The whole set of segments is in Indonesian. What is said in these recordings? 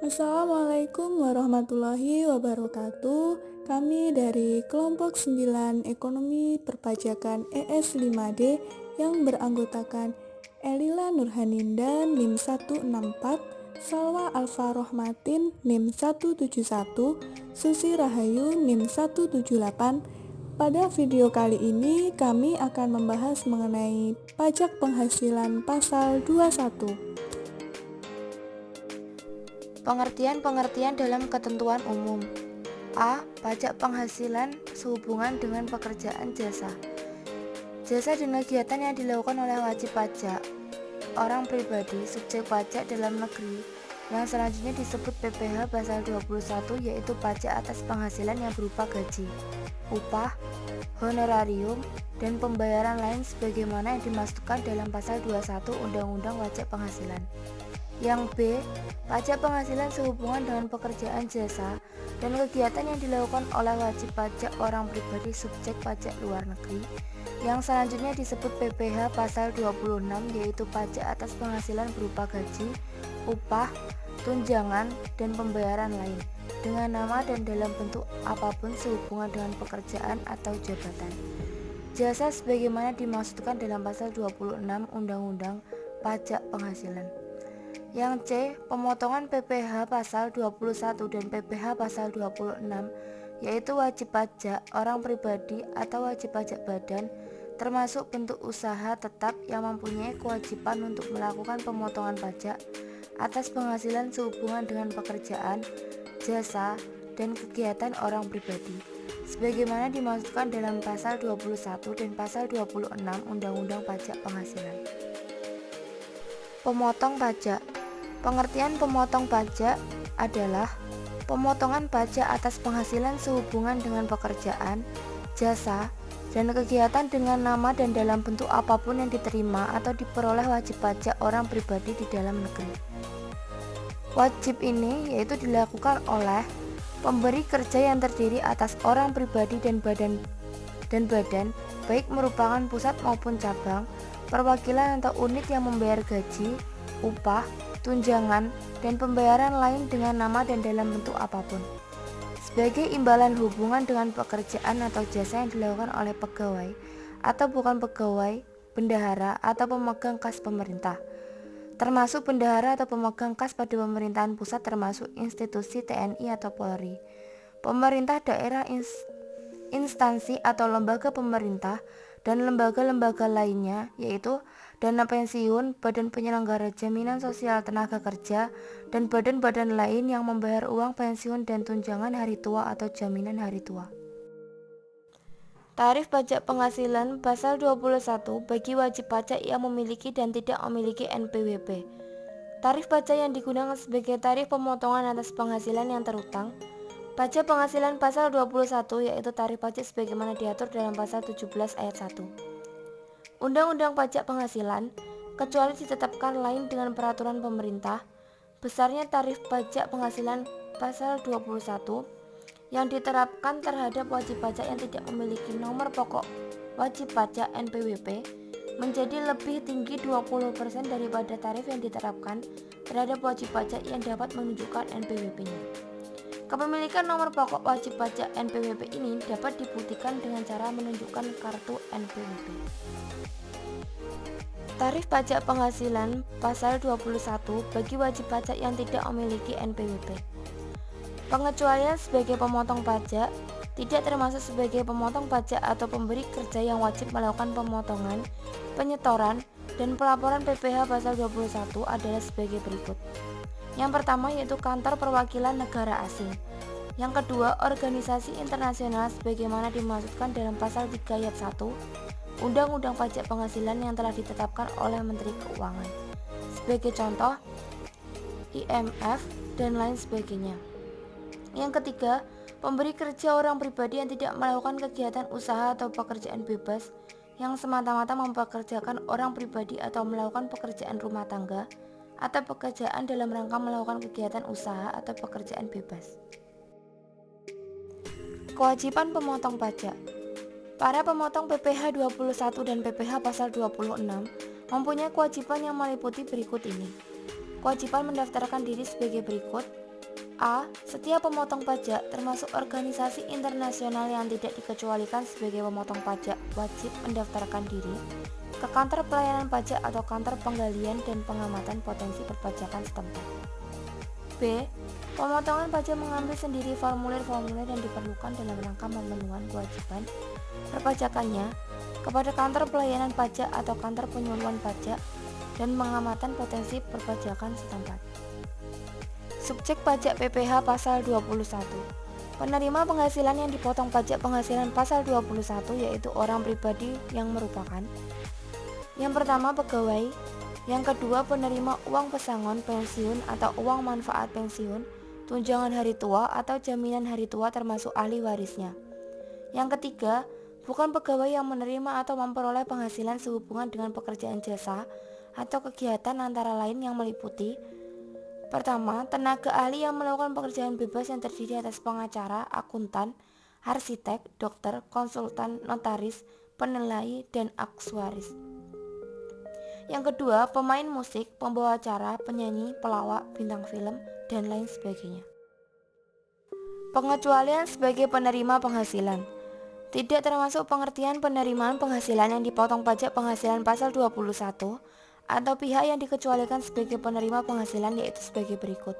Assalamualaikum warahmatullahi wabarakatuh. Kami dari kelompok 9 Ekonomi Perpajakan ES5D yang beranggotakan Elila Nurhaninda NIM 164, Salwa Alfa Rohmatin NIM 171, Susi Rahayu NIM 178. Pada video kali ini kami akan membahas mengenai pajak penghasilan pasal 21. Pengertian-pengertian dalam ketentuan umum. A. Pajak penghasilan sehubungan dengan pekerjaan jasa. Jasa dan kegiatan yang dilakukan oleh wajib pajak orang pribadi subjek pajak dalam negeri yang selanjutnya disebut PPh pasal 21, yaitu pajak atas penghasilan yang berupa gaji, upah, honorarium, dan pembayaran lain sebagaimana yang dimasukkan dalam pasal 21 Undang-Undang Pajak Penghasilan. Yang B. Pajak penghasilan sehubungan dengan pekerjaan jasa dan kegiatan yang dilakukan oleh wajib pajak orang pribadi subjek pajak luar negeri yang selanjutnya disebut PPh pasal 26, yaitu pajak atas penghasilan berupa gaji, upah, tunjangan, dan pembayaran lain dengan nama dan dalam bentuk apapun sehubungan dengan pekerjaan atau jabatan jasa sebagaimana dimaksudkan dalam pasal 26 Undang-Undang Pajak Penghasilan. Yang C. Pemotongan PPh pasal 21 dan PPh pasal 26, yaitu wajib pajak orang pribadi atau wajib pajak badan termasuk bentuk usaha tetap yang mempunyai kewajiban untuk melakukan pemotongan pajak atas penghasilan sehubungan dengan pekerjaan, jasa, dan kegiatan orang pribadi sebagaimana dimaksudkan dalam pasal 21 dan pasal 26 Undang-Undang Pajak Penghasilan. Pemotong pajak. Pengertian pemotong pajak adalah pemotongan pajak atas penghasilan sehubungan dengan pekerjaan, jasa, dan kegiatan dengan nama dan dalam bentuk apapun yang diterima atau diperoleh wajib pajak orang pribadi di dalam negeri. Wajib ini yaitu dilakukan oleh pemberi kerja yang terdiri atas orang pribadi dan badan baik merupakan pusat maupun cabang, perwakilan atau unit yang membayar gaji, upah, tunjangan, dan pembayaran lain dengan nama dan dalam bentuk apapun sebagai imbalan hubungan dengan pekerjaan atau jasa yang dilakukan oleh pegawai atau bukan pegawai, bendahara atau pemegang kas pemerintah, termasuk bendahara atau pemegang kas pada pemerintahan pusat termasuk institusi TNI atau Polri, pemerintah daerah, instansi atau lembaga pemerintah, dan lembaga-lembaga lainnya yaitu dana pensiun, badan penyelenggara jaminan sosial tenaga kerja, dan badan-badan lain yang membayar uang pensiun dan tunjangan hari tua atau jaminan hari tua. Tarif pajak penghasilan pasal 21 bagi wajib pajak yang memiliki dan tidak memiliki NPWP. Tarif pajak yang digunakan sebagai tarif pemotongan atas penghasilan yang terutang. Pajak penghasilan pasal 21 yaitu tarif pajak sebagaimana diatur dalam pasal 17 ayat 1. Undang-Undang Pajak Penghasilan, kecuali ditetapkan lain dengan peraturan pemerintah, besarnya tarif pajak penghasilan pasal 21 yang diterapkan terhadap wajib pajak yang tidak memiliki nomor pokok wajib pajak NPWP menjadi lebih tinggi 20% daripada tarif yang diterapkan terhadap wajib pajak yang dapat menunjukkan NPWP-nya. Kepemilikan nomor pokok wajib pajak NPWP ini dapat dibuktikan dengan cara menunjukkan kartu NPWP. Tarif pajak penghasilan pasal 21 bagi wajib pajak yang tidak memiliki NPWP. Pengecualian sebagai pemotong pajak tidak termasuk sebagai pemotong pajak atau pemberi kerja yang wajib melakukan pemotongan, penyetoran, dan pelaporan PPh pasal 21 adalah sebagai berikut. Yang pertama yaitu kantor perwakilan negara asing. Yang kedua, organisasi internasional sebagaimana dimaksudkan dalam pasal 3 ayat 1 Undang-Undang Pajak Penghasilan yang telah ditetapkan oleh Menteri Keuangan. Sebagai contoh, IMF dan lain sebagainya. Yang ketiga, pemberi kerja orang pribadi yang tidak melakukan kegiatan usaha atau pekerjaan bebas yang semata-mata mempekerjakan orang pribadi atau melakukan pekerjaan rumah tangga atau pekerjaan dalam rangka melakukan kegiatan usaha atau pekerjaan bebas. Kewajiban pemotong pajak. Para pemotong PPh 21 dan PPh pasal 26 mempunyai kewajiban yang meliputi berikut ini. Kewajiban mendaftarkan diri sebagai berikut. A. Setiap pemotong pajak, termasuk organisasi internasional yang tidak dikecualikan sebagai pemotong pajak, wajib mendaftarkan diri ke kantor pelayanan pajak atau kantor penggalian dan pengamatan potensi perpajakan setempat. B. Pemotongan pajak mengambil sendiri formulir-formulir yang diperlukan dalam rangka memenuhi kewajiban perpajakannya kepada kantor pelayanan pajak atau kantor penyuluhan pajak dan pengamatan potensi perpajakan setempat. Subjek pajak PPh pasal 21. Penerima penghasilan yang dipotong pajak penghasilan pasal 21 yaitu orang pribadi yang merupakan: yang pertama, pegawai; yang kedua, penerima uang pesangon pensiun atau uang manfaat pensiun, tunjangan hari tua atau jaminan hari tua termasuk ahli warisnya; yang ketiga, bukan pegawai yang menerima atau memperoleh penghasilan sehubungan dengan pekerjaan jasa atau kegiatan antara lain yang meliputi: pertama, tenaga ahli yang melakukan pekerjaan bebas yang terdiri atas pengacara, akuntan, arsitek, dokter, konsultan, notaris, penilai, dan aktuaris; yang kedua, pemain musik, pembawa acara, penyanyi, pelawak, bintang film, dan lain sebagainya. Pengecualian sebagai penerima penghasilan. Tidak termasuk pengertian penerimaan penghasilan yang dipotong pajak penghasilan pasal 21 atau pihak yang dikecualikan sebagai penerima penghasilan yaitu sebagai berikut.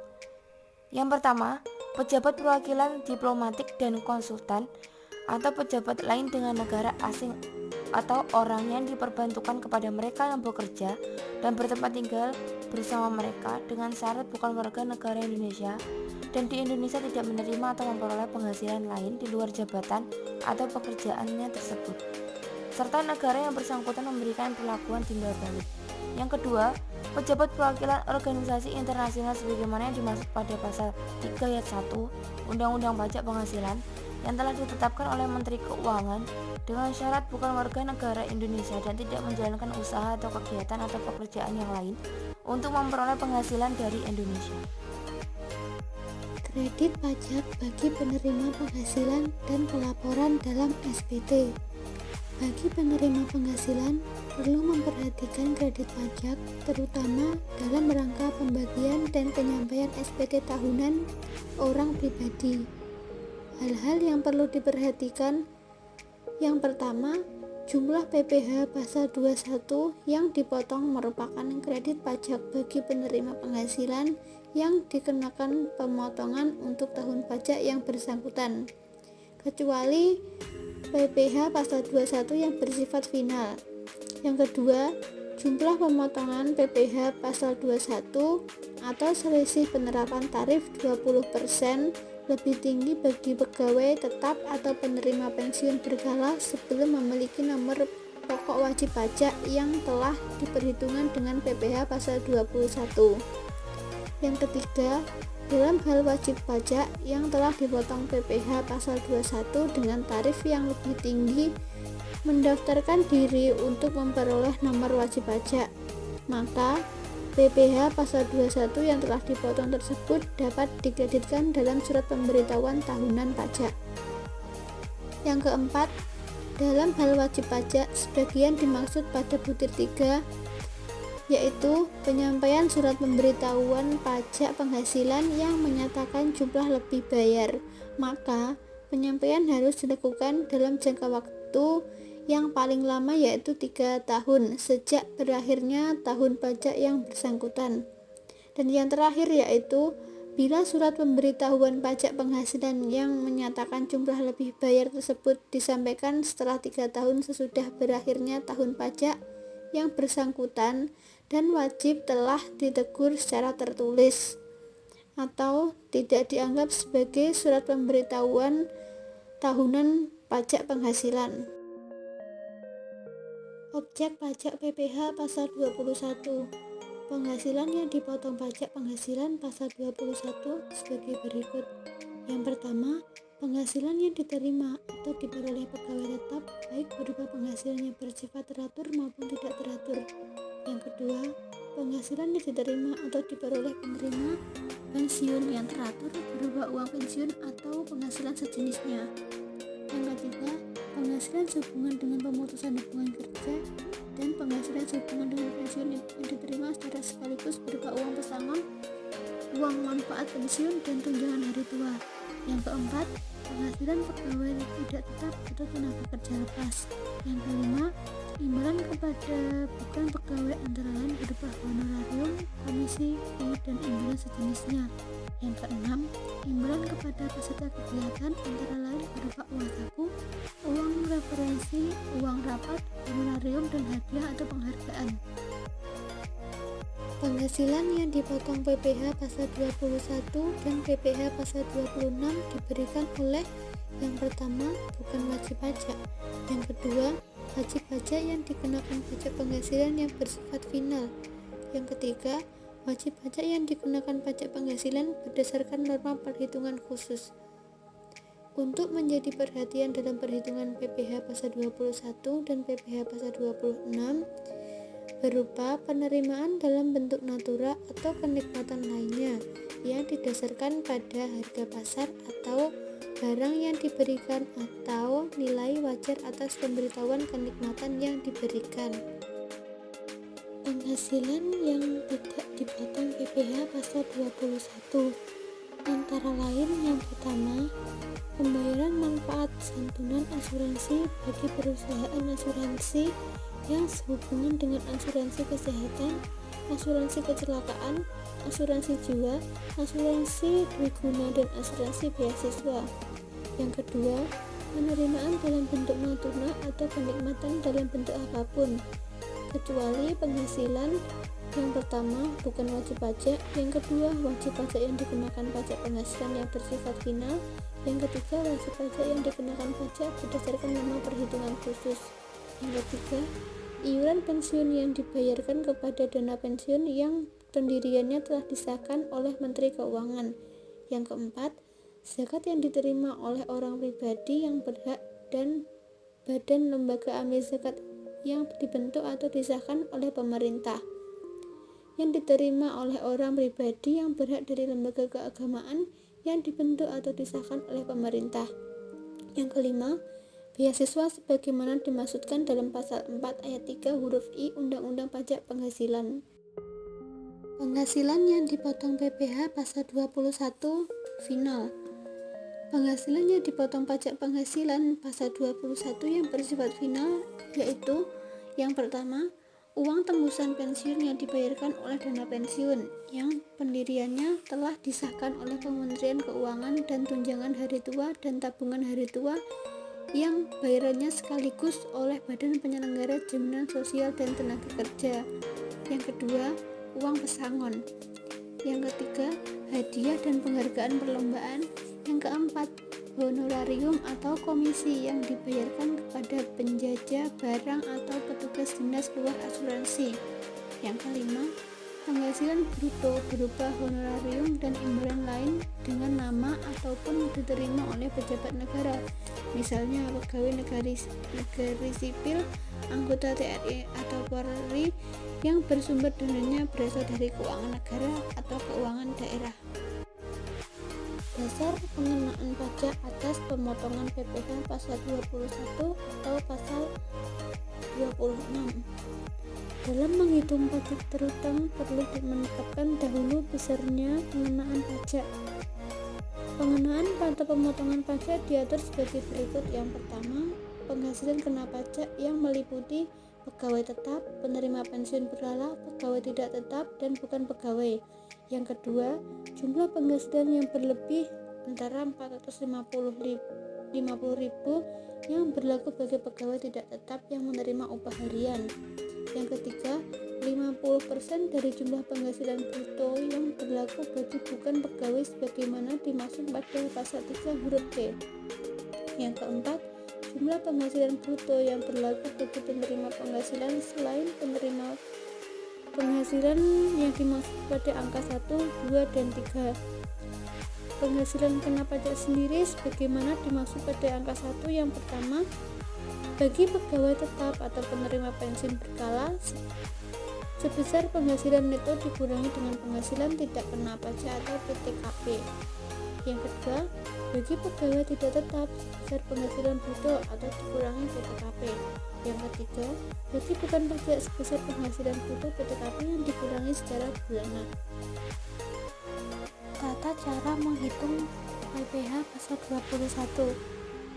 Yang pertama, pejabat perwakilan diplomatik dan konsultan atau pejabat lain dengan negara asing atau orang yang diperbantukan kepada mereka yang bekerja dan bertempat tinggal bersama mereka dengan syarat bukan warga negara Indonesia dan di Indonesia tidak menerima atau memperoleh penghasilan lain di luar jabatan atau pekerjaannya tersebut, serta negara yang bersangkutan memberikan perlakuan timbal balik. Yang kedua, pejabat perwakilan organisasi internasional sebagaimana yang dimaksud pada pasal 3 ayat 1 Undang-Undang Pajak Penghasilan yang telah ditetapkan oleh Menteri Keuangan dengan syarat bukan warga negara Indonesia dan tidak menjalankan usaha atau kegiatan atau pekerjaan yang lain untuk memperoleh penghasilan dari Indonesia. Kredit pajak bagi penerima penghasilan dan pelaporan dalam SPT. Bagi penerima penghasilan, perlu memperhatikan kredit pajak terutama dalam rangka pembagian dan penyampaian SPT tahunan orang pribadi. Hal-hal yang perlu diperhatikan: yang pertama, jumlah PPh pasal 21 yang dipotong merupakan kredit pajak bagi penerima penghasilan yang dikenakan pemotongan untuk tahun pajak yang bersangkutan, kecuali PPh pasal 21 yang bersifat final. Yang kedua, jumlah pemotongan PPh pasal 21 atau selisih penerapan tarif 20% lebih tinggi bagi pegawai tetap atau penerima pensiun berkala sebelum memiliki nomor pokok wajib pajak yang telah diperhitungkan dengan PPh pasal 21. Yang ketiga, dalam hal wajib pajak yang telah dipotong PPh pasal 21 dengan tarif yang lebih tinggi mendaftarkan diri untuk memperoleh nomor wajib pajak, maka PPh pasal 21 yang telah dipotong tersebut dapat dikreditkan dalam surat pemberitahuan tahunan pajak. Yang keempat, dalam hal wajib pajak sebagian dimaksud pada butir 3, yaitu penyampaian surat pemberitahuan pajak penghasilan yang menyatakan jumlah lebih bayar, maka penyampaian harus dilakukan dalam jangka waktu yang paling lama yaitu 3 tahun sejak berakhirnya tahun pajak yang bersangkutan. Dan yang terakhir yaitu bila surat pemberitahuan pajak penghasilan yang menyatakan jumlah lebih bayar tersebut disampaikan setelah 3 tahun sesudah berakhirnya tahun pajak yang bersangkutan dan wajib telah ditegur secara tertulis atau tidak dianggap sebagai surat pemberitahuan tahunan pajak penghasilan. Objek pajak PPh pasal 21. Penghasilan yang dipotong pajak penghasilan pasal 21 sebagai berikut. Yang pertama, penghasilan yang diterima atau diperoleh pegawai tetap baik berupa penghasilan yang bersifat teratur maupun tidak teratur. Yang kedua, penghasilan yang diterima atau diperoleh penerima pensiun yang teratur berupa uang pensiun atau penghasilan sejenisnya. Yang ketiga, penghasilan sehubungan dengan pemutusan hubungan kerja dan penghasilan sehubungan dengan pensiun yang diterima secara sekaligus berupa uang pesangon, uang uang manfaat pensiun dan tunjangan hari tua. Yang keempat, penghasilan pegawai tidak tetap atau tenaga kerja lepas. Yang kelima, imbalan kepada bukan pegawai antara lain berupa honorarium, komisi, fee, dan imbalan sejenisnya. Yang keenam, imbalan kepada peserta kegiatan antara lain berupa uang saku, uang referensi, uang rapat, honorarium, dan hadiah atau penghargaan. Penghasilan yang dipotong PPh pasal 21 dan PPh pasal 26 diberikan oleh: yang pertama, bukan wajib pajak; yang kedua, wajib pajak yang dikenakan pajak penghasilan yang bersifat final; yang ketiga, wajib pajak yang dikenakan pajak penghasilan berdasarkan norma perhitungan khusus. Untuk menjadi perhatian dalam perhitungan PPh pasal 21 dan PPh pasal 26 berupa penerimaan dalam bentuk natura atau kenikmatan lainnya yang didasarkan pada harga pasar atau barang yang diberikan atau nilai wajar atas pemberitahuan kenikmatan yang diberikan. Penghasilan yang tidak dipotong PPh pasal 21 antara lain: yang pertama, pembayaran manfaat santunan asuransi bagi perusahaan asuransi yang sehubungan dengan asuransi kesehatan, asuransi kecelakaan, asuransi jiwa, asuransi dwiguna, dan asuransi beasiswa. Yang kedua, penerimaan dalam bentuk natura atau kenikmatan dalam bentuk apapun, kecuali penghasilan. Yang pertama, bukan wajib pajak; yang kedua, wajib pajak yang dikenakan pajak penghasilan yang bersifat final; yang ketiga, wajib pajak yang dikenakan pajak berdasarkan norma perhitungan khusus; yang ketiga, iuran pensiun yang dibayarkan kepada dana pensiun yang pendiriannya telah disahkan oleh Menteri Keuangan; yang keempat, zakat yang diterima oleh orang pribadi yang berhak dan badan lembaga amil zakat yang dibentuk atau disahkan oleh pemerintah, yang diterima oleh orang pribadi yang berhak dari lembaga keagamaan yang dibentuk atau disahkan oleh pemerintah. Yang kelima, beasiswa sebagaimana dimaksudkan dalam pasal 4 ayat 3 huruf I Undang-Undang Pajak Penghasilan. Penghasilan yang dipotong PPh pasal 21 final. Penghasilan yang dipotong pajak penghasilan pasal 21 yang bersifat final yaitu: yang pertama, uang tembusan pensiun yang dibayarkan oleh dana pensiun yang pendiriannya telah disahkan oleh Kementerian Keuangan dan tunjangan hari tua dan tabungan hari tua yang bayarannya sekaligus oleh Badan Penyelenggara Jaminan Sosial dan Tenaga Kerja. Yang kedua, uang pesangon. Yang ketiga, hadiah dan penghargaan perlombaan. Yang keempat, honorarium atau komisi yang dibayarkan kepada penjajah barang atau petugas dinas luar asuransi. Yang kelima, penghasilan bruto berupa honorarium dan imbalan lain dengan nama ataupun diterima oleh pejabat negara, misalnya pegawai negeri sipil, anggota TNI atau Polri yang bersumber dananya berasal dari keuangan negara atau keuangan daerah. Dasar pengenaan pajak atas pemotongan PPh pasal 21 atau pasal 26. Dalam menghitung pajak terutang perlu menetapkan dahulu besarnya pengenaan pajak. Pengenaan atau pemotongan pajak diatur sebagai berikut. Yang pertama, penghasilan kena pajak yang meliputi pegawai tetap, penerima pensiun berkala, pegawai tidak tetap, dan bukan pegawai. Yang kedua, jumlah penghasilan yang berlebih antara 450.000 yang berlaku bagi pegawai tidak tetap yang menerima upah harian. Yang ketiga, 50% dari jumlah penghasilan bruto yang berlaku bagi bukan pegawai sebagaimana dimaksud pada pasal 3 huruf P. Yang keempat, jumlah penghasilan bruto yang berlaku bagi penerima penghasilan selain penerima penghasilan yang dimaksud pada angka 1, 2, dan 3. Penghasilan kena pajak sendiri sebagaimana dimaksud pada angka 1 yang pertama, bagi pegawai tetap atau penerima pensiun berkala sebesar penghasilan neto dikurangi dengan penghasilan tidak kena pajak atau PTKP. Yang kedua, bagi pegawai tidak tetap sebesar penghasilan bruto atau dikurangi PTKP. Yang ketiga, bagi bukan pajak sebesar penghasilan bruto PTKP yang dikurangi secara bulanan. tata cara menghitung PPh pasal 21.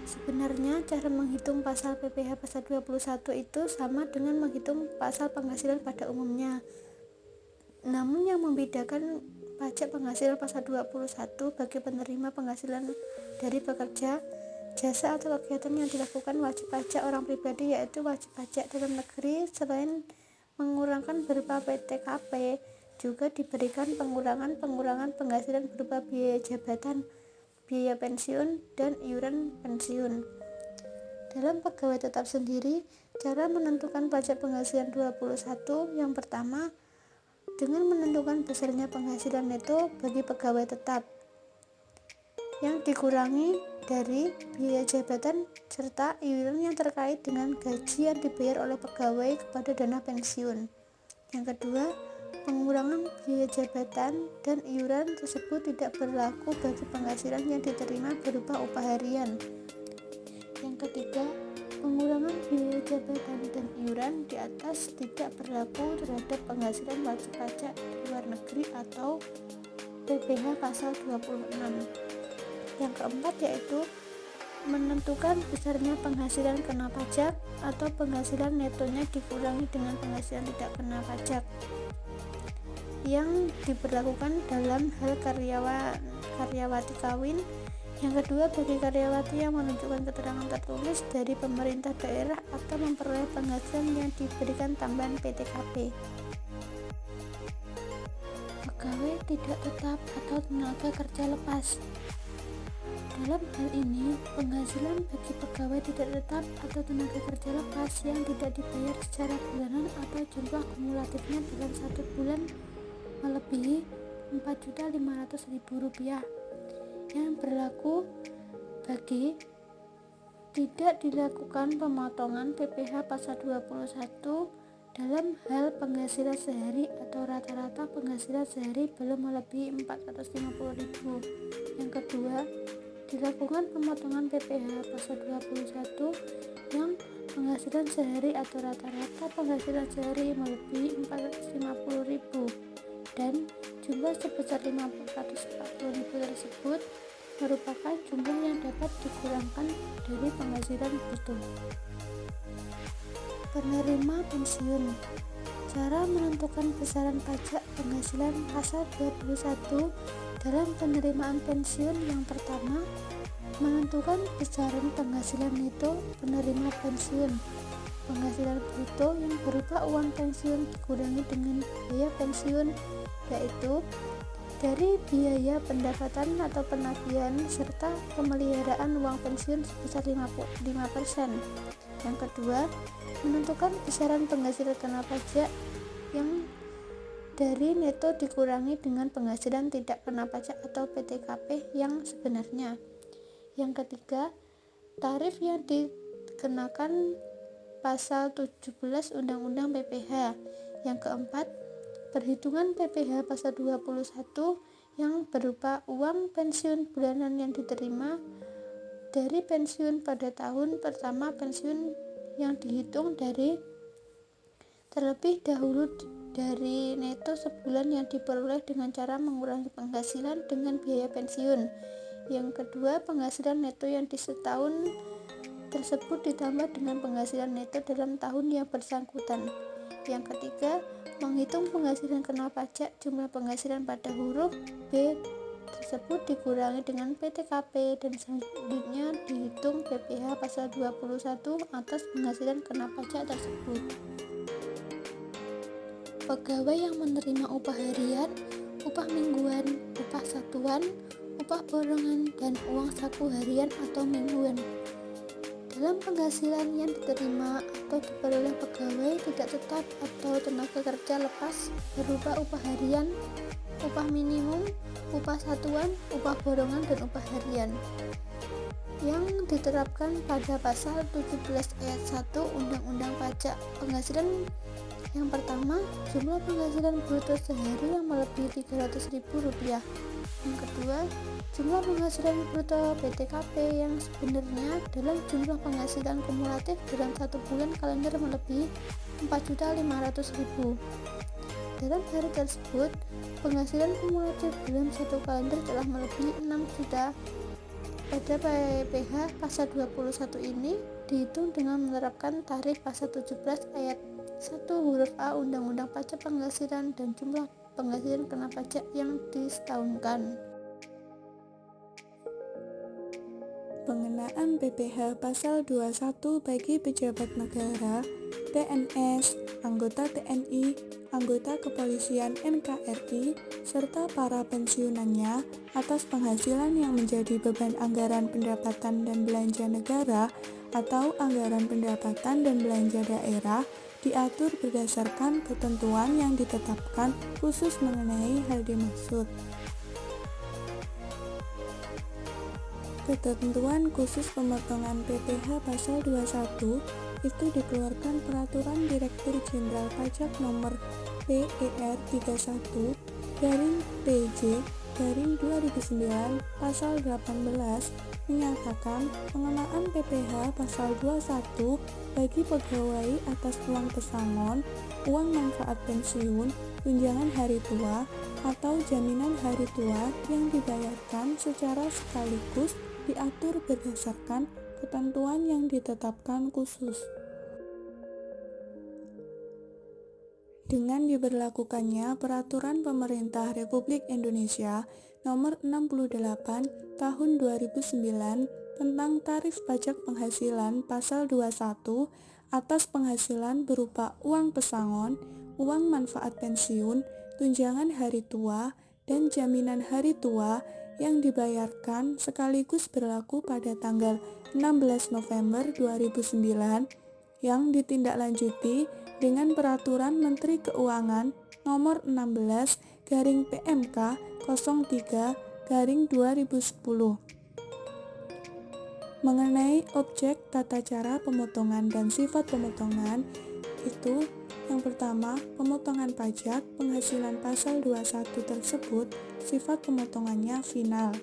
Sebenarnya cara menghitung pasal PPh pasal 21 itu sama dengan menghitung pasal penghasilan pada umumnya. Namun yang membedakan pajak penghasilan pasal 21 bagi penerima penghasilan dari pekerja, jasa atau kegiatan yang dilakukan wajib pajak orang pribadi yaitu wajib pajak dalam negeri selain mengurangkan berupa PTKP juga diberikan pengurangan penghasilan berupa biaya jabatan, biaya pensiun, dan iuran pensiun. Dalam pegawai tetap sendiri, cara menentukan pajak penghasilan 21 yang pertama dengan menentukan besarnya penghasilan neto bagi pegawai tetap yang dikurangi dari biaya jabatan serta iuran yang terkait dengan gaji yang dibayar oleh pegawai kepada dana pensiun. Yang kedua, pengurangan biaya jabatan dan iuran tersebut tidak berlaku bagi penghasilan yang diterima berupa upah harian. Yang ketiga, pengurangan biaya jabatan dan iuran di atas tidak berlaku terhadap penghasilan wajib pajak di luar negeri atau PPh pasal 26. Yang keempat yaitu menentukan besarnya penghasilan kena pajak atau penghasilan netonya dikurangi dengan penghasilan tidak kena pajak yang diberlakukan dalam hal karyawati kawin. Yang kedua, bagi karyawati yang menunjukkan keterangan tertulis dari pemerintah daerah atau memperoleh penghasilan yang diberikan tambahan PTKP. Pegawai tidak tetap atau tenaga kerja lepas. Dalam hal ini, penghasilan bagi pegawai tidak tetap atau tenaga kerja lepas yang tidak dibayar secara bulanan atau jumlah kumulatifnya dalam satu bulan melebihi Rp4.500.000 yang berlaku bagi tidak dilakukan pemotongan PPh pasal 21 dalam hal penghasilan sehari atau rata-rata penghasilan sehari belum melebihi Rp450.000. Yang kedua, dilakukan pemotongan PPh pasal 21 yang penghasilan sehari atau rata-rata penghasilan sehari melebihi Rp450.000 dan jumlah sebesar Rp540.000 tersebut merupakan jumlah yang dapat dikurangkan dari penghasilan bruto. Penerima pensiun. Cara menentukan besaran pajak penghasilan pasal 21 dalam penerimaan pensiun yang pertama, menentukan besaran penghasilan neto penerima pensiun. Penghasilan bruto yang berupa uang pensiun dikurangi dengan biaya pensiun, yaitu dari biaya pendapatan atau penagihan serta pemeliharaan uang pensiun sebesar 5%. Yang kedua, menentukan besaran penghasilan kena pajak yang dari neto dikurangi dengan penghasilan tidak kena pajak atau PTKP yang sebenarnya. Yang ketiga, tarif yang dikenakan pasal 17 Undang-Undang PPh. Yang keempat, perhitungan PPh pasal 21 yang berupa uang pensiun bulanan yang diterima dari pensiun pada tahun pertama pensiun yang dihitung dari terlebih dahulu dari neto sebulan yang diperoleh dengan cara mengurangi penghasilan dengan biaya pensiun. Yang kedua, penghasilan neto yang di setahun tersebut ditambah dengan penghasilan neto dalam tahun yang bersangkutan. Yang ketiga, menghitung penghasilan kena pajak jumlah penghasilan pada huruf B tersebut dikurangi dengan PTKP dan selanjutnya dihitung PPh pasal 21 atas penghasilan kena pajak tersebut. Pegawai yang menerima upah harian, upah mingguan, upah satuan, upah borongan, dan uang saku harian atau mingguan. Dalam penghasilan yang diterima atau diperoleh pegawai tidak tetap atau tenaga kerja lepas berupa upah harian, upah minimum, upah satuan, upah borongan, dan upah harian yang diterapkan pada pasal 17 ayat 1 Undang-Undang Pajak. Penghasilan yang pertama, jumlah penghasilan bruto sehari yang melebihi Rp300.000. Yang kedua, jumlah penghasilan bruto PTKP yang sebenarnya dalam jumlah penghasilan kumulatif dalam satu bulan kalender melebihi Rp4.500.000. Dalam hari tersebut, penghasilan kumulatif dalam satu kalender telah melebihi 6 juta. Pada PPh pasal 21 ini dihitung dengan menerapkan tarif pasal 17 ayat 1 huruf A Undang-Undang Pajak Penghasilan dan jumlah penghasilan kena pajak yang disetahunkan. Pengenaan PPh pasal 21 bagi pejabat negara, PNS, anggota TNI, anggota kepolisian NKRI, serta para pensiunannya atas penghasilan yang menjadi beban anggaran pendapatan dan belanja negara atau anggaran pendapatan dan belanja daerah diatur berdasarkan ketentuan yang ditetapkan khusus mengenai hal dimaksud. Ketentuan khusus pemotongan PPh pasal 21 itu dikeluarkan Peraturan Direktur Jenderal Pajak Nomor PER 31 PJ 2009 pasal 18 menyatakan pengenaan PPh pasal 21 bagi pegawai atas uang pesangon, uang manfaat pensiun, tunjangan hari tua, atau jaminan hari tua yang dibayarkan secara sekaligus diatur berdasarkan ketentuan yang ditetapkan khusus. Dengan diberlakukannya Peraturan Pemerintah Republik Indonesia Nomor 68 Tahun 2009 tentang Tarif Pajak Penghasilan Pasal 21 atas penghasilan berupa uang pesangon, uang manfaat pensiun, tunjangan hari tua, dan jaminan hari tua yang dibayarkan sekaligus berlaku pada tanggal 16 November 2009 yang ditindaklanjuti dengan Peraturan Menteri Keuangan Nomor 16/PMK 03/2010 mengenai objek, tata cara pemotongan dan sifat pemotongan. Itu yang pertama, pemotongan pajak penghasilan pasal 21 tersebut sifat pemotongannya final.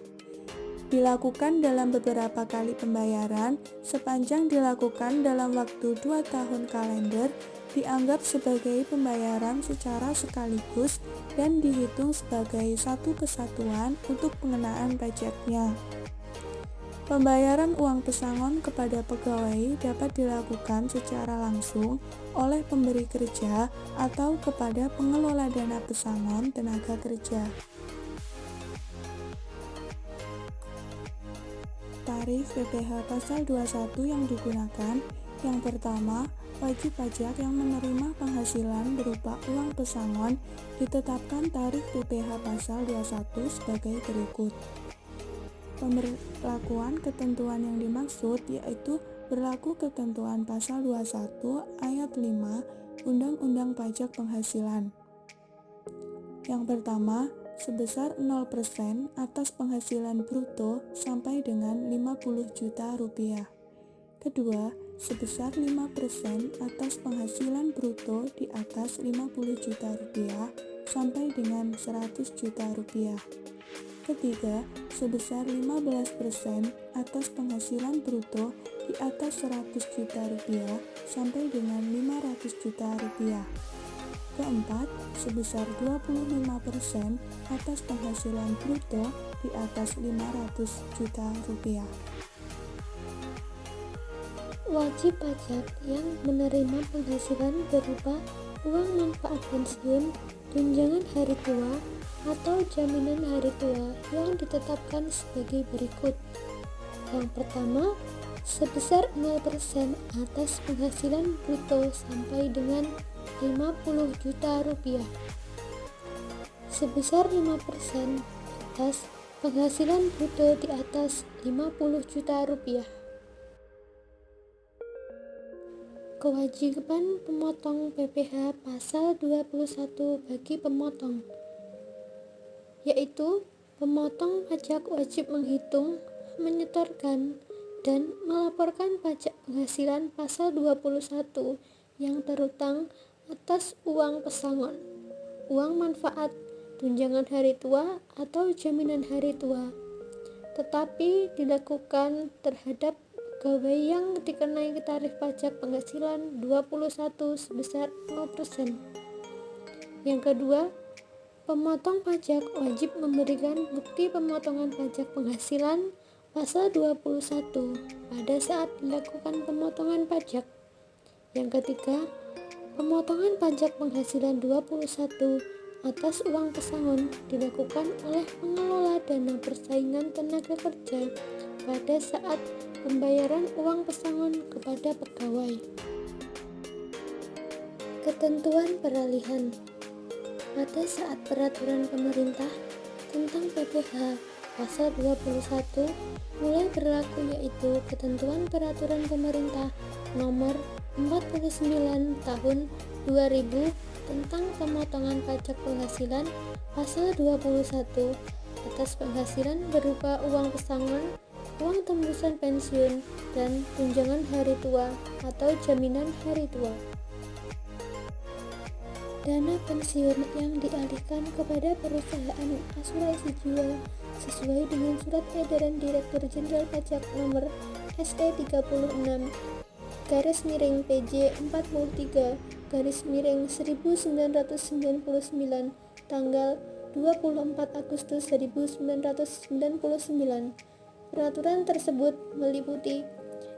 Dilakukan dalam beberapa kali pembayaran sepanjang dilakukan dalam waktu 2 tahun kalender, dianggap sebagai pembayaran secara sekaligus dan dihitung sebagai satu kesatuan untuk pengenaan pajaknya. Pembayaran uang pesangon kepada pegawai dapat dilakukan secara langsung oleh pemberi kerja atau kepada pengelola dana pesangon tenaga kerja. Tarif PPh pasal 21 yang digunakan, yang pertama, wajib pajak yang menerima penghasilan berupa uang pesangon ditetapkan tarif PPh pasal 21 sebagai berikut. Pemberlakuan ketentuan yang dimaksud yaitu berlaku ketentuan pasal 21 ayat 5 Undang-Undang Pajak Penghasilan. Yang pertama, sebesar 0% atas penghasilan bruto sampai dengan 50 juta rupiah. Kedua, sebesar 5% atas penghasilan bruto di atas 50 juta rupiah sampai dengan 100 juta rupiah. Ketiga, sebesar 15% atas penghasilan bruto di atas 100 juta rupiah sampai dengan 500 juta rupiah. Keempat, sebesar 25% atas penghasilan bruto di atas 500 juta rupiah. Wajib pajak yang menerima penghasilan berupa uang manfaat pensiun, tunjangan hari tua, atau jaminan hari tua yang ditetapkan sebagai berikut. Yang pertama, sebesar 0% atas penghasilan bruto sampai dengan 50 juta rupiah. Sebesar 5% atas penghasilan bruto di atas 50 juta rupiah. Kewajiban pemotong PPh pasal 21 bagi pemotong, yaitu pemotong pajak wajib menghitung, menyetorkan, dan melaporkan pajak penghasilan pasal 21 yang terutang atas uang pesangon, uang manfaat, tunjangan hari tua, atau jaminan hari tua, tetapi dilakukan terhadap pegawai yang dikenai tarif pajak penghasilan 21 sebesar 0%. Yang kedua, pemotong pajak wajib memberikan bukti pemotongan pajak penghasilan pasal 21 pada saat dilakukan pemotongan pajak. Yang ketiga, pemotongan pajak penghasilan 21 atas uang pesangon dilakukan oleh pengelola dana persaingan tenaga kerja pada saat pembayaran uang pesangon kepada pegawai. Ketentuan peralihan. Pada saat peraturan pemerintah tentang PPh pasal 21 mulai berlaku, yaitu ketentuan peraturan pemerintah nomor 49 tahun 2000 tentang pemotongan pajak penghasilan pasal 21 atas penghasilan berupa uang pesangon, uang tembusan pensiun, dan tunjangan hari tua atau jaminan hari tua. Dana pensiun yang dialihkan kepada perusahaan asuransi jiwa sesuai dengan Surat Edaran Direktur Jenderal Pajak Nomor SE36/PJ43/1999 tanggal 24 Agustus 1999. Peraturan tersebut meliputi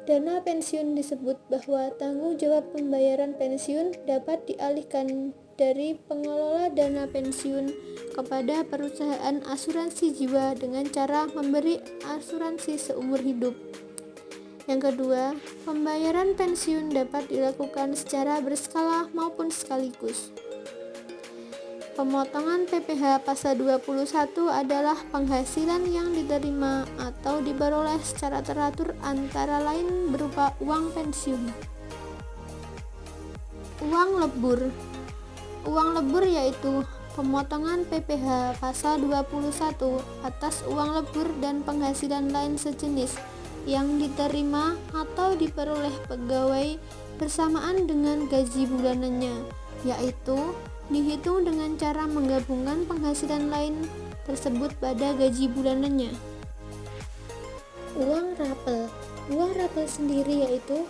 dana pensiun. Disebut bahwa tanggung jawab pembayaran pensiun dapat dialihkan dari pengelola dana pensiun kepada perusahaan asuransi jiwa dengan cara memberi asuransi seumur hidup. Yang kedua, pembayaran pensiun dapat dilakukan secara berskala maupun sekaligus. Pemotongan PPh pasal 21 adalah penghasilan yang diterima atau diperoleh secara teratur, antara lain berupa uang pensiun. Uang lebur. Uang lebur yaitu pemotongan PPh pasal 21 atas uang lebur dan penghasilan lain sejenis yang diterima atau diperoleh pegawai bersamaan dengan gaji bulanannya, yaitu dihitung dengan cara menggabungkan penghasilan lain tersebut pada gaji bulanannya. Uang rapel. Uang rapel sendiri yaitu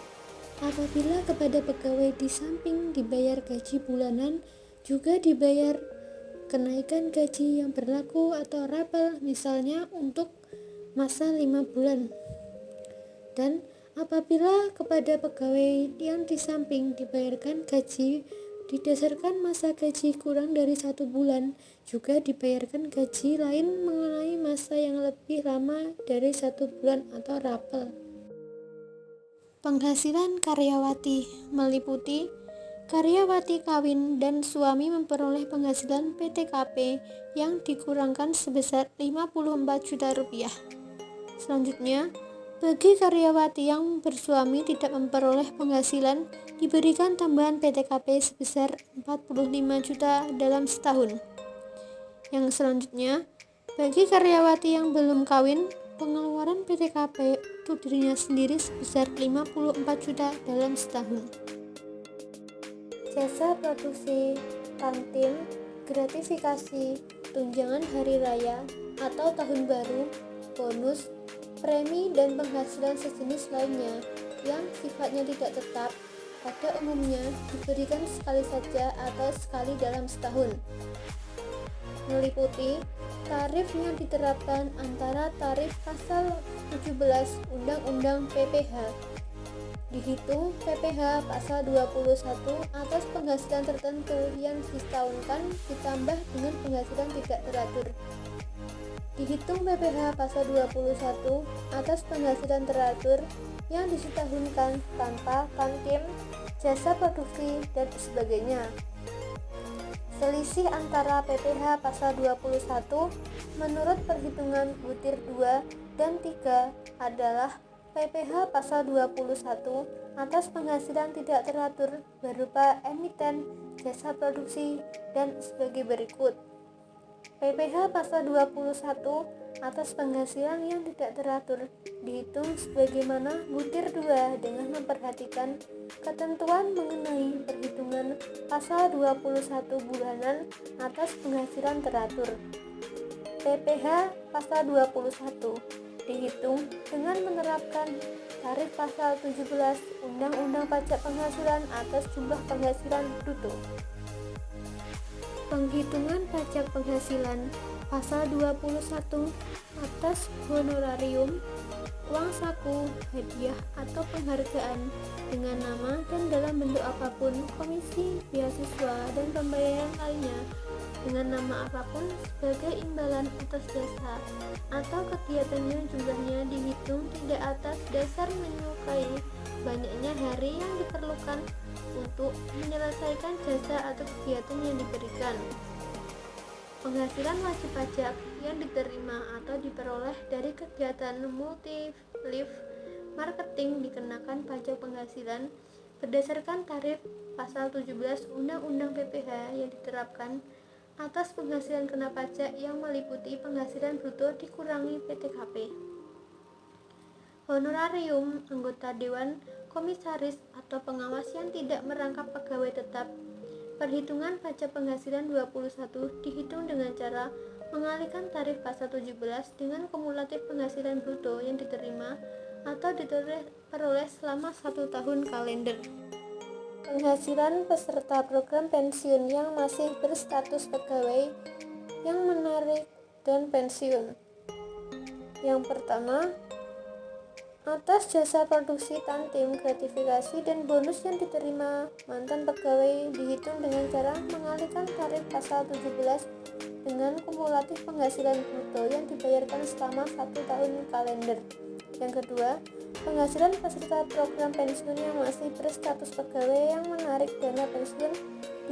apabila kepada pegawai di samping dibayar gaji bulanan juga dibayar kenaikan gaji yang berlaku atau rapel, misalnya untuk masa 5 bulan. Dan apabila kepada pegawai yang di samping dibayarkan gaji didasarkan masa gaji kurang dari 1 bulan, juga dibayarkan gaji lain mengenai masa yang lebih lama dari 1 bulan atau rapel. Penghasilan karyawati meliputi karyawati kawin dan suami memperoleh penghasilan PTKP yang dikurangkan sebesar 54 juta rupiah. Selanjutnya, bagi karyawati yang bersuami tidak memperoleh penghasilan, diberikan tambahan PTKP sebesar 45 juta dalam setahun. Yang selanjutnya, bagi karyawati yang belum kawin, pengeluaran PTKP untuk dirinya sendiri sebesar 54 juta dalam setahun. Jasa produksi, kantin, gratifikasi, tunjangan hari raya atau tahun baru, bonus, premi, dan penghasilan sejenis lainnya yang sifatnya tidak tetap pada umumnya diberikan sekali saja atau sekali dalam setahun. Meliputi tarif yang diterapkan antara tarif pasal 17 Undang-Undang PPh. Dihitung PPh pasal 21 atas penghasilan tertentu yang disetahunkan ditambah dengan penghasilan tidak teratur. Dihitung PPh pasal 21 atas penghasilan teratur yang disetahunkan tanpa kantin, jasa produksi, dan sebagainya. Selisih antara PPh pasal 21 menurut perhitungan butir 2 dan 3 adalah PPh pasal 21 atas penghasilan tidak teratur berupa emiten, jasa produksi, dan sebagai berikut. PPh pasal 21 atas penghasilan yang tidak teratur dihitung sebagaimana butir 2 dengan memperhatikan ketentuan mengenai perhitungan pasal 21 bulanan atas penghasilan teratur. PPh pasal 21 dihitung dengan menerapkan tarif pasal 17 Undang-Undang Pajak Penghasilan atas jumlah penghasilan bruto. Penghitungan pajak penghasilan Pasal 21 atas honorarium, uang saku, hadiah atau penghargaan dengan nama dan dalam bentuk apapun, komisi, beasiswa, dan pembayaran lainnya dengan nama apapun sebagai imbalan atas jasa atau kegiatannya jumlahnya dihitung tidak atas dasar menyukai banyaknya hari yang diperlukan untuk menyelesaikan jasa atau kegiatan yang diberikan. Penghasilan wajib pajak yang diterima atau diperoleh dari kegiatan multi-level marketing dikenakan pajak penghasilan berdasarkan tarif pasal 17 Undang-Undang PPh yang diterapkan atas penghasilan kena pajak yang meliputi penghasilan bruto dikurangi PTKP. Honorarium anggota Dewan Komisaris atau pengawas yang tidak merangkap pegawai tetap. Perhitungan pajak penghasilan 21 dihitung dengan cara mengalihkan tarif pasal 17 dengan kumulatif penghasilan bruto yang diterima atau diperoleh selama 1 tahun kalender. Penghasilan peserta program pensiun yang masih berstatus pegawai yang menarik dan pensiun. Yang pertama, atas jasa produksi tantim, gratifikasi, dan bonus yang diterima mantan pegawai dihitung dengan cara mengalihkan tarif pasal 17 dengan kumulatif penghasilan bruto yang dibayarkan selama 1 tahun kalender. Yang kedua, penghasilan peserta program pensiun yang masih berstatus pegawai yang menarik dana pensiun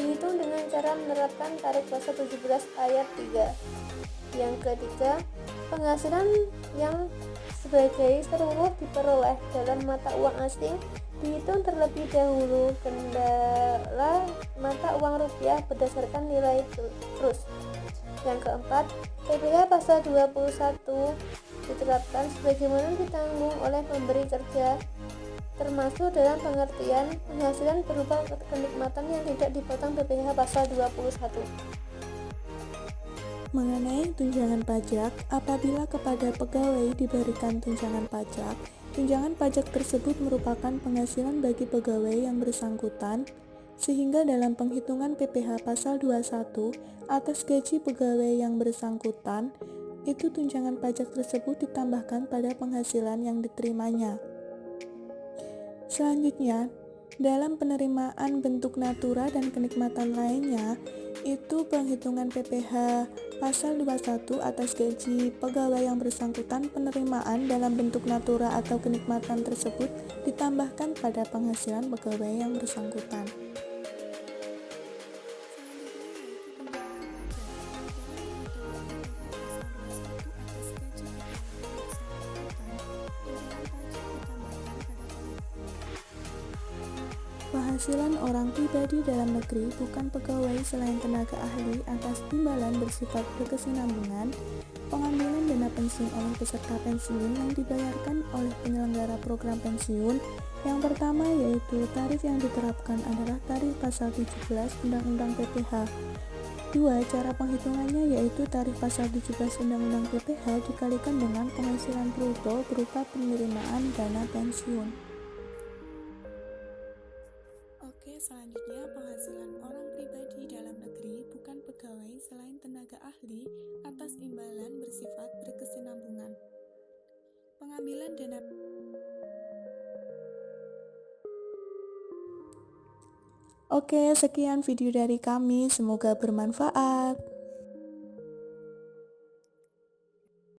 dihitung dengan cara menerapkan tarif pasal 17 ayat 3. Yang ketiga, penghasilan yang sebagai seluruh diperoleh dalam mata uang asing dihitung terlebih dahulu kendala mata uang rupiah berdasarkan nilai terus. Yang keempat, PPh pasal 21 diterapkan sebagaimana ditanggung oleh pemberi kerja, termasuk dalam pengertian penghasilan berupa kenikmatan yang tidak dipotong PPh pasal 21. Mengenai tunjangan pajak, apabila kepada pegawai diberikan tunjangan pajak tersebut merupakan penghasilan bagi pegawai yang bersangkutan, sehingga dalam penghitungan PPh pasal 21 atas gaji pegawai yang bersangkutan, itu tunjangan pajak tersebut ditambahkan pada penghasilan yang diterimanya. Selanjutnya, dalam penerimaan bentuk natura dan kenikmatan lainnya, itu penghitungan PPh pasal 21 atas gaji pegawai yang bersangkutan, penerimaan dalam bentuk natura atau kenikmatan tersebut ditambahkan pada penghasilan pegawai yang bersangkutan. Penghasilan orang pribadi dalam negeri bukan pegawai selain tenaga ahli atas imbalan bersifat berkesinambungan, pengambilan dana pensiun oleh peserta pensiun yang dibayarkan oleh penyelenggara program pensiun. Yang pertama yaitu tarif yang diterapkan adalah tarif pasal 17 Undang-Undang PPh. 2. Cara penghitungannya yaitu tarif pasal 17 Undang-Undang PPh dikalikan dengan penghasilan bruto berupa penerimaan dana pensiun. Selanjutnya, penghasilan orang pribadi dalam negeri bukan pegawai selain tenaga ahli atas imbalan bersifat berkesinambungan. Pengambilan dana. Oke, sekian video dari kami, semoga bermanfaat.